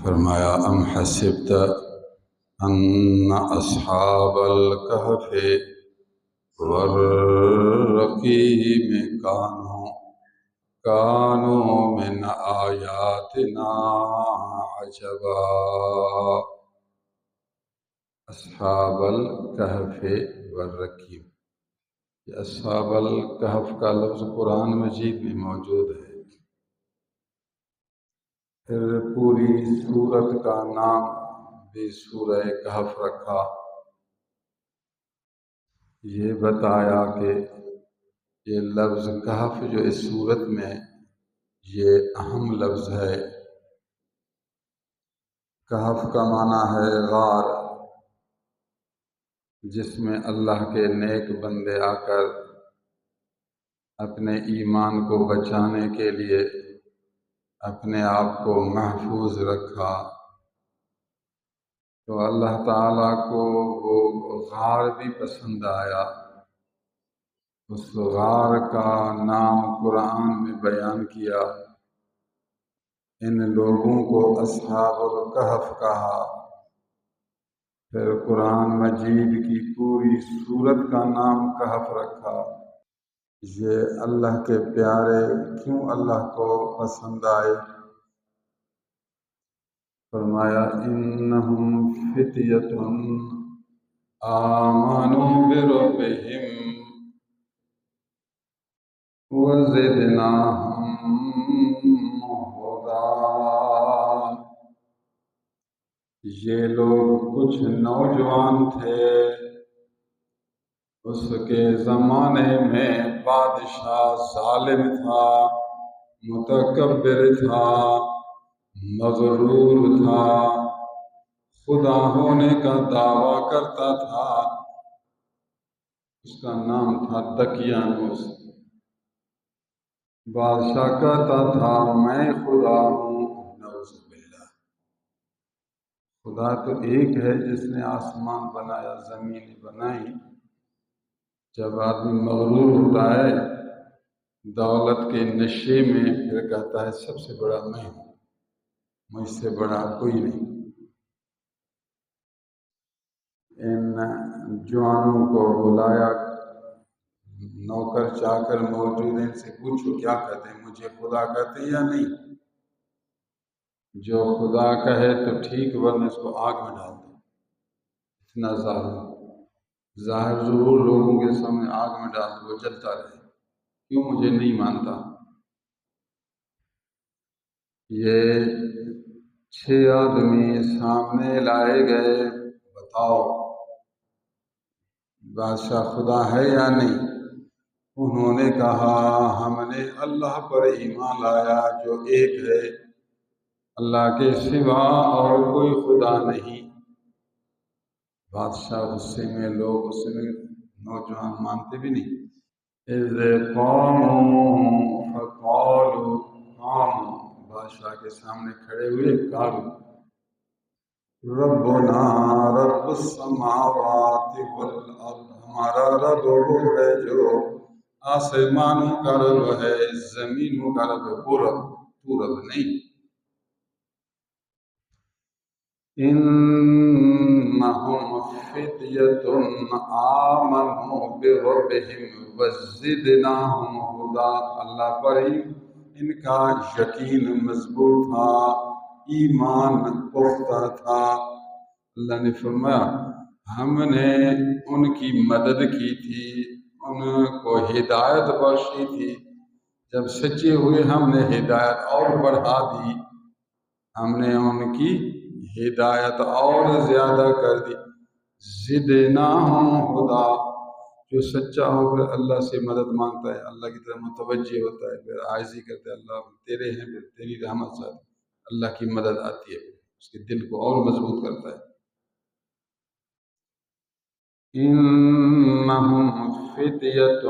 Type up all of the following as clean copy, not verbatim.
فرمایا ام حسبت ان اصحاب الکہف والرقیم کانوا من آیاتنا عجبا۔ اصحاب الکہف والرقیم، یہ اصحاب الکہف کا لفظ قرآن مجید میں موجود ہے۔ پھر پوری سورت کا نام بھی سورہ کہف رکھا، یہ بتایا کہ یہ لفظ کہف جو اس سورت میں یہ اہم لفظ ہے۔ کہف کا معنی ہے غار، جس میں اللہ کے نیک بندے آ کر اپنے ایمان کو بچانے کے لیے اپنے آپ کو محفوظ رکھا، تو اللہ تعالیٰ کو وہ غار بھی پسند آیا۔ اس غار کا نام قرآن میں بیان کیا، ان لوگوں کو اصحاب الکہف کہا۔ پھر قرآن مجید کی پوری سورت کا نام کہف رکھا۔ یہ اللہ کے پیارے کیوں اللہ کو پسند آئے؟ فرمایا انہم فتیۃ آمنوا بربہم وزدناہم ہدی۔ یہ لوگ کچھ نوجوان تھے، اس کے زمانے میں بادشاہ ظالم تھا، متکبر تھا، مغرور تھا، خدا ہونے کا دعویٰ کرتا تھا۔ اس کا نام تھا دقیانوس۔ بادشاہ کہتا تھا میں خدا ہوں، نعوذ باللہ۔ خدا تو ایک ہے جس نے آسمان بنایا، زمین بنائی۔ جب آدمی مغرور ہوتا ہے دولت کے نشے میں، پھر کہتا ہے سب سے بڑا میں ہوں، مجھ سے بڑا کوئی نہیں۔ ان جوانوں کو بلایا، نوکر چاکر موجود ہیں، ان سے پوچھو کیا کہتے ہیں، مجھے خدا کہتے ہیں یا نہیں؟ جو خدا کہے تو ٹھیک، ورنہ اس کو آگ میں ڈال دو۔ اتنا ظاہر ضرور لوگوں کے سامنے آگ میں ڈال دو، وہ جلتا رہے، کیوں مجھے نہیں مانتا؟ یہ 6 آدمی سامنے لائے گئے، بتاؤ بادشاہ خدا ہے یا نہیں؟ انہوں نے کہا ہم نے اللہ پر ایمان لایا جو ایک ہے، اللہ کے سوا اور کوئی خدا نہیں۔ بادشاہ غصے میں، لوگ غصے میں، نوجوان مانتے بھی نہیں۔ اذ قاموا فقالوا، بادشاہ کے سامنے کھڑے ہوئے، قالوا ربنا رب السماوات والارض، ہمارا رب وہ ہے جو آسمانوں کا رب ہے، زمینوں کا رب ہے، وہ رب، تو رب نہیں۔ انہم فتیۃ آمنوا بربہم وزدناہم ہدی، اللہ پر ان کا یقین مضبوط تھا، ایمان پختہ تھا۔ اللہ نے فرمایا ہم نے ان کی مدد کی تھی، ان کو ہدایت بخشی تھی، جب سچے ہوئے ہم نے ہدایت اور بڑھا دی، ہم نے ان کی ہدایت اور زیادہ کر دی۔ زدناہم ہدی، جو سچا ہو کر اللہ سے مدد مانگتا ہے، اللہ کی طرف متوجہ ہوتا ہے، پھر عاجزی کرتا ہے، اللہ تیرے ہیں، پھر تیری رحمت سے اللہ کی مدد آتی ہے، اس کے دل کو اور مضبوط کرتا ہے۔ انہم فتیۃ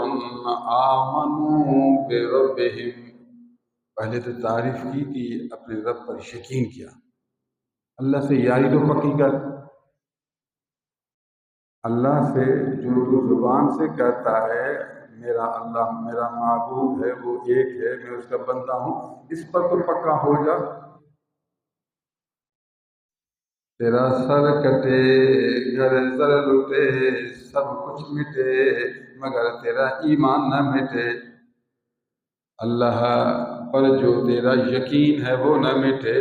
آمنوا بربہم، پہلے تو تعریف کی کہ اپنے رب پر یقین کیا، اللہ سے یاری تو پکی کر۔ اللہ سے جو تو زبان سے کہتا ہے میرا اللہ میرا معبود ہے، وہ ایک ہے، میں اس کا بندہ ہوں، اس پر تو پکا ہو جا۔ تیرا سر کٹے گھر زر لٹے سب کچھ مٹے مگر تیرا ایمان نہ مٹے، اللہ پر جو تیرا یقین ہے وہ نہ مٹے،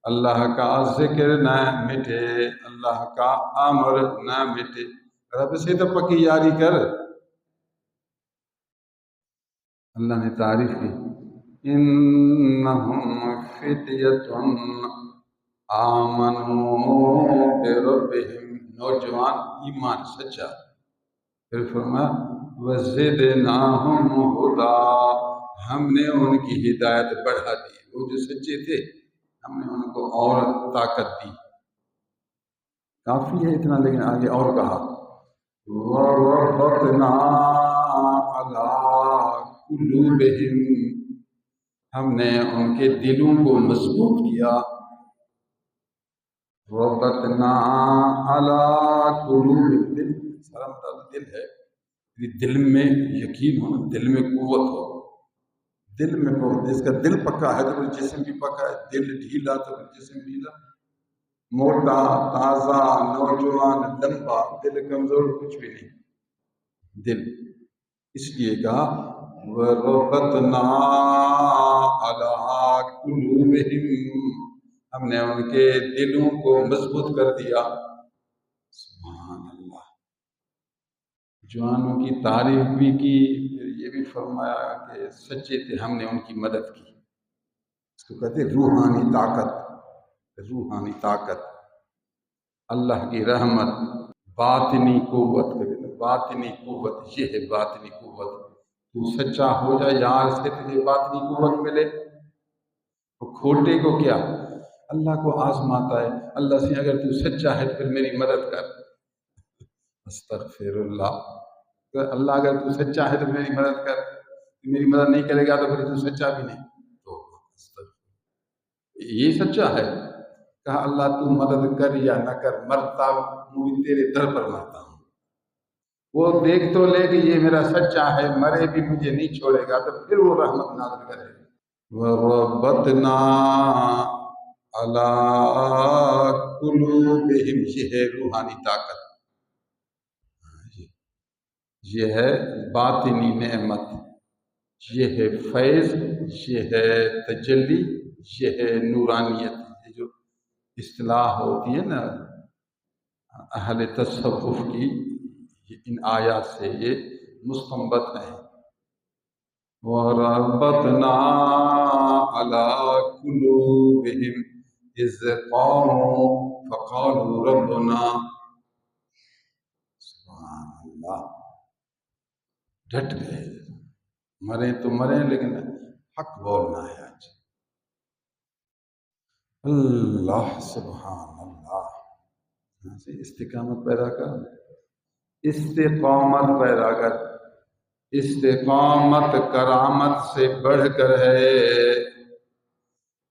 اللہ کا ذکر نہ مٹے، اللہ کا امر نہ مٹے، رب سے تو پکی یاری کر۔ اللہ نے تعریف کی، انہم فتیۃ آمنوا بربہم، نوجوان ایمان سچا، پھر فرمایا وزدناہم ہدا، ہم نے ان کی ہدایت بڑھا دی، وہ جو سچے تھے ہم نے ان کو اور طاقت دی۔ کافی ہے اتنا، لیکن آگے اور کہا وَرَبَطْنَا عَلَىٰ قُلُوبِهِمْ، ہم نے ان کے دلوں کو مضبوط کیا، رَبَطْنَا عَلَىٰ قُلُوبِهِمْ، دل سارا مطلب دل ہے، دل میں یقین ہو، دل میں قوت ہو، دل میں قوت، جس کا دل پکا ہے تو پھر جسم بھی پکا ہے، دل ڈھیلا تو پھر جسم ڈھیلا، موٹا تازہ نوجوان لمبا، دل کمزور کچھ بھی نہیں دل، اس لیے کہا وَرَبَطْنَا عَلَىٰ قُلُوبِهِمْ، ہم نے ان کے دلوں کو مضبوط کر دیا۔ سبحان اللہ، جوانوں کی تعریف بھی کی، پھر یہ بھی فرمایا کہ سچے تھے، ہم نے ان کی مدد کی، اس کو کہتے ہیں روحانی طاقت، روحانی طاقت، اللہ کی رحمت، باطنی قوت، باطنی قوت، یہ ہے باطنی قوت، تو سچا ہو جائے یار سے تجھے باطنی قوت ملے، اور کھوٹے کو کیا اللہ کو آزماتا ہے، اللہ سے اگر تو سچا ہے تو پھر میری مدد کر، استغفر اللہ، اللہ اگر تو سچا ہے تو میری مدد کر، میری مدد نہیں کرے گا تو پھر تو سچا بھی نہیں، تو یہ سچا ہے، کہا اللہ تو مدد کر یا نہ کر، مرتا ہوں تیرے در پر مرتا ہوں، وہ دیکھ تو لے کہ یہ میرا سچا ہے، مرے بھی مجھے نہیں چھوڑے گا تو پھر وہ رحمت نازل کرے گا۔ وَرَبَطْنَا عَلَىٰ قُلُوبِهِمْ، یہ ہے روحانی طاقت، یہ ہے باطنی نعمت، یہ ہے فیض، یہ ہے تجلی، یہ ہے نورانیت، یہ جو اصطلاح ہوتی ہے نا اہل تصوف کی، ان آیات سے یہ مستنبط ہے۔ وَرَبَطْنَا عَلَىٰ قُلُوبِهِمْ إِذْ قَامُوا فَقَالُوا رَبُّنَا، سبحان اللہ، ڈٹ گئے، مریں تو مریں لیکن حق بولنا ہے آج، اللہ سبحان اللہ، استقامت پیدا کر، استقامت پیدا کر، استقامت کرامت سے بڑھ کر ہے،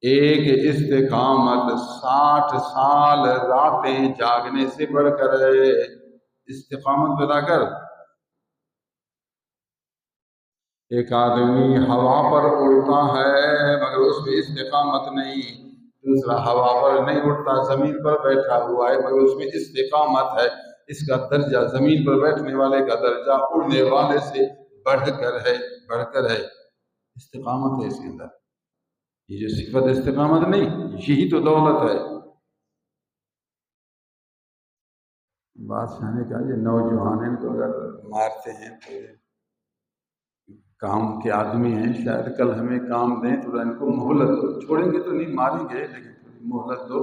ایک استقامت 60 سال راتیں جاگنے سے بڑھ کر ہے، استقامت پیدا کر۔ ایک آدمی ہوا پر اڑتا ہے مگر اس میں استقامت نہیں، دوسرا ہوا پر نہیں اڑتا، زمین پر بیٹھا ہوا ہے مگر اس میں استقامت ہے، اس کا درجہ زمین پر بیٹھنے والے کا درجہ اڑنے والے سے بڑھ کر ہے، بڑھ کر ہے، استقامت ہے اس کے اندر، یہ جو صفت استقامت نہیں، یہی تو دولت ہے۔ بادشاہ نے کہا یہ نوجوان ان کو اگر مارتے ہیں تو کام کے آدمی ہیں، شاید کل ہمیں کام دیں، تھوڑا ان کو مہلت دو، چھوڑیں گے تو نہیں ماریں گے لیکن تھوڑی مہلت دو،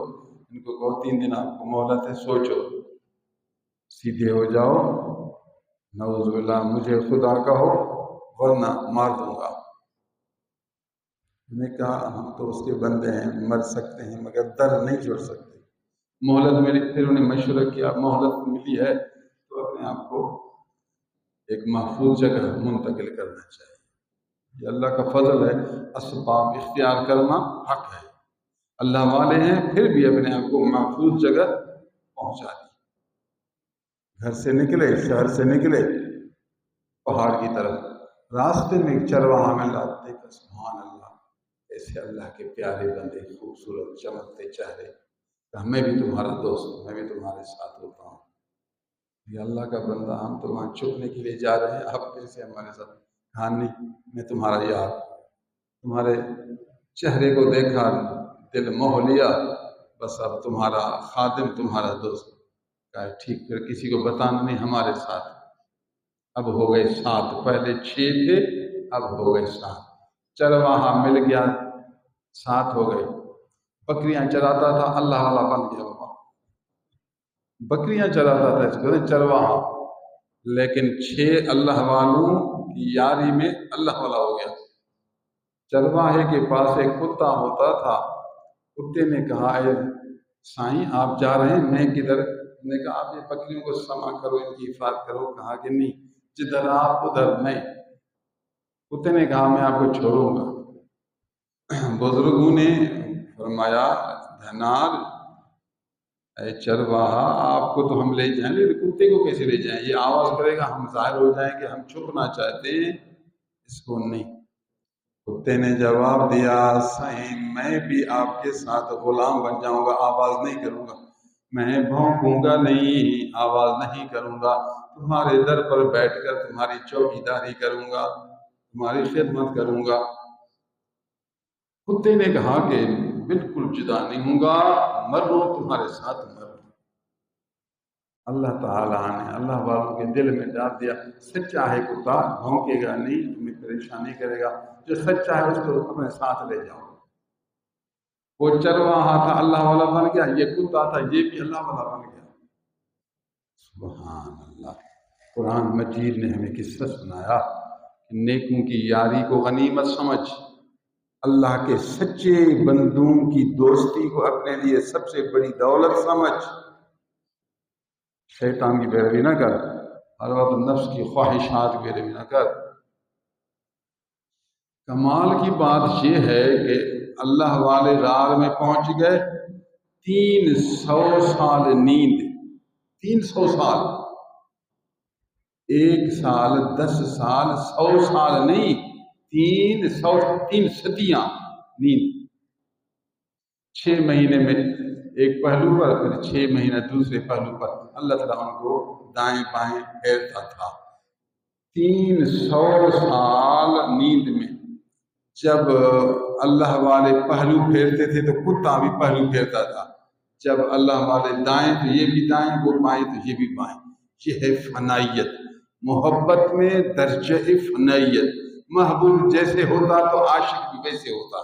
ان کو کہو 3 دن آپ کو مہلت ہے، سوچو، سیدھے ہو جاؤ، نعوذ باللہ مجھے خدا کہو ورنہ مار دوں گا۔ میں نے کہا ہم تو اس کے بندے ہیں، مر سکتے ہیں مگر در نہیں چھوڑ سکتے، مہلت ملی، پھر انہیں مشورہ کیا، مہلت ملی ہے تو اپنے آپ کو ایک محفوظ جگہ منتقل کرنا چاہیے، یہ اللہ کا فضل ہے، اسباب اختیار کرنا حق ہے، اللہ والے ہیں پھر بھی اپنے آپ کو محفوظ جگہ پہنچا دی، گھر سے نکلے، شہر سے نکلے پہاڑ کی طرف، راستے میں ایک چرواہا ملا، دیکھا سبحان اللہ، ایسے اللہ کے پیارے بندے، خوبصورت چمکتے چہرے، میں بھی تمہارا دوست ہوں، میں بھی تمہارے ساتھ ہوتا ہوں۔ یہ اللہ کا بندہ، ہم تو وہاں چھپنے کے لیے جا رہے ہیں، آپ کیسے ہمارے ساتھ؟ ہاں نہیں، میں تمہارا یار، تمہارے چہرے کو دیکھا دل موہ لیا، بس اب تمہارا خادم، تمہارا دوست۔ کہا ٹھیک، پھر کسی کو بتانا نہیں، ہمارے ساتھ۔ اب ہو گئے 7، پہلے 6 تھے، اب ہو گئے 7۔ چرواہا مل گیا، 7 ہو گئے۔ بکریاں چراتا تھا، اللہ والا بن گیا بابا، بکریاں چراتا تھا، اس کو چرواہا، لیکن 6 اللہ والوں کی یاری میں اللہ والا ہو گیا۔ چرواہے کے پاس ایک کتا ہوتا تھا، کتے نے کہا اے سائیں آپ جا رہے ہیں، میں کدھر؟ نے کہا آپ یہ بکریوں کو سما کرو، ان کی حفاظت کرو۔ کہا کہ نہیں، جدھر آپ ادھر میں۔ کتے نے کہا میں آپ کو چھوڑوں گا۔ بزرگوں نے فرمایا دھنار، اے چرواہا آپ کو تو ہم لے جائیں، لیکن کتے کو کیسے لے جائیں؟ یہ آواز کرے گا، ہم ظاہر ہو جائیں کہ ہم چھپنا چاہتے ہیں، اس کو نہیں۔ کتے نے جواب دیا صحیح، میں بھی آپ کے ساتھ غلام بن جاؤں گا، آواز نہیں کروں گا، میں بھونکوں گا نہیں، آواز نہیں کروں گا، تمہارے در پر بیٹھ کر تمہاری چوکی داری کروں گا، تمہاری خدمت کروں گا۔ کتے نے کہا کہ بالکل جدا نہیں ہوں گا، مرو تمہارے ساتھ مرو۔ اللہ تعالیٰ نے اللہ والوں کے دل میں ڈال دیا، سچا ہے کتا، بھونکے گا نہیں، تمہیں پریشانی کرے گا، جو سچا ہے اس کو اپنے ساتھ لے جاؤ۔ وہ چرواہا تھا، اللہ والا بن گیا، یہ کتا تھا، یہ بھی اللہ والا بن گیا۔ سبحان اللہ۔ قرآن مجید نے ہمیں قصہ سنایا کہ نیکوں کی یاری کو غنیمت سمجھ، اللہ کے سچے بندوں کی دوستی کو اپنے لیے سب سے بڑی دولت سمجھ۔ شیطان کی پیروی نہ کر، ہر وقت نفس کی خواہشات کی پیروی نہ کر۔ کمال کی بات یہ ہے کہ اللہ والے رات میں پہنچ گئے، 300 سال نیند، 300 سال، 1 سال 10 سال 100 سال نہیں، 3 صدیاں نیند۔ 6 مہینے میں ایک پہلو پر، پھر 6 مہینہ دوسرے پہلو پر اللہ تعالیٰ ان کو دائیں بائیں پھیرتا تھا۔ 300 سال نیند میں جب اللہ والے پہلو پھیرتے تھے تو کتا بھی پہلو پھیرتا تھا، جب اللہ والے دائیں تو یہ بھی دائیں، وہ بائیں تو یہ بھی بائیں۔ یہ ہے فنائیت، محبت میں درجہ فنائیت، محبوب جیسے ہوتا تو عاشق بھی ویسے ہوتا۔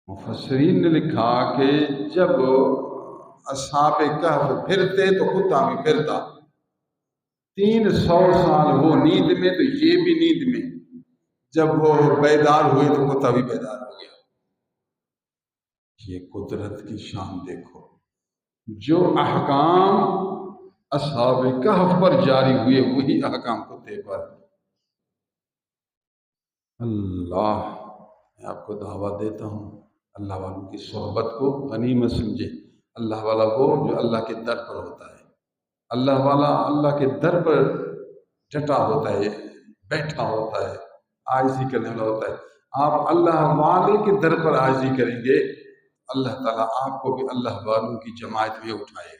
مفسرین نے لکھا کہ جب اصحاب کہف پھرتے تو کتا بھی پھرتا۔ 300 سال وہ نیند میں تو یہ بھی نیند میں، جب وہ بیدار ہوئے تو کتا بھی بیدار ہو گیا۔ یہ قدرت کی شان دیکھو، جو احکام اصحاب کہف پر جاری ہوئے وہی احکام کتے پر۔ اللہ، میں آپ کو دعوت دیتا ہوں اللہ والوں کی صحبت کو غنیمت سمجھے۔ اللہ والا وہ جو اللہ کے در پر ہوتا ہے، اللہ والا اللہ کے در پر ڈٹا ہوتا ہے، بیٹھا ہوتا ہے، عاجزی کرنے والا ہوتا ہے۔ آپ اللہ والے کے در پر عاجزی کریں گے، اللہ تعالیٰ آپ کو بھی اللہ والوں کی جماعت میں اٹھائے گا۔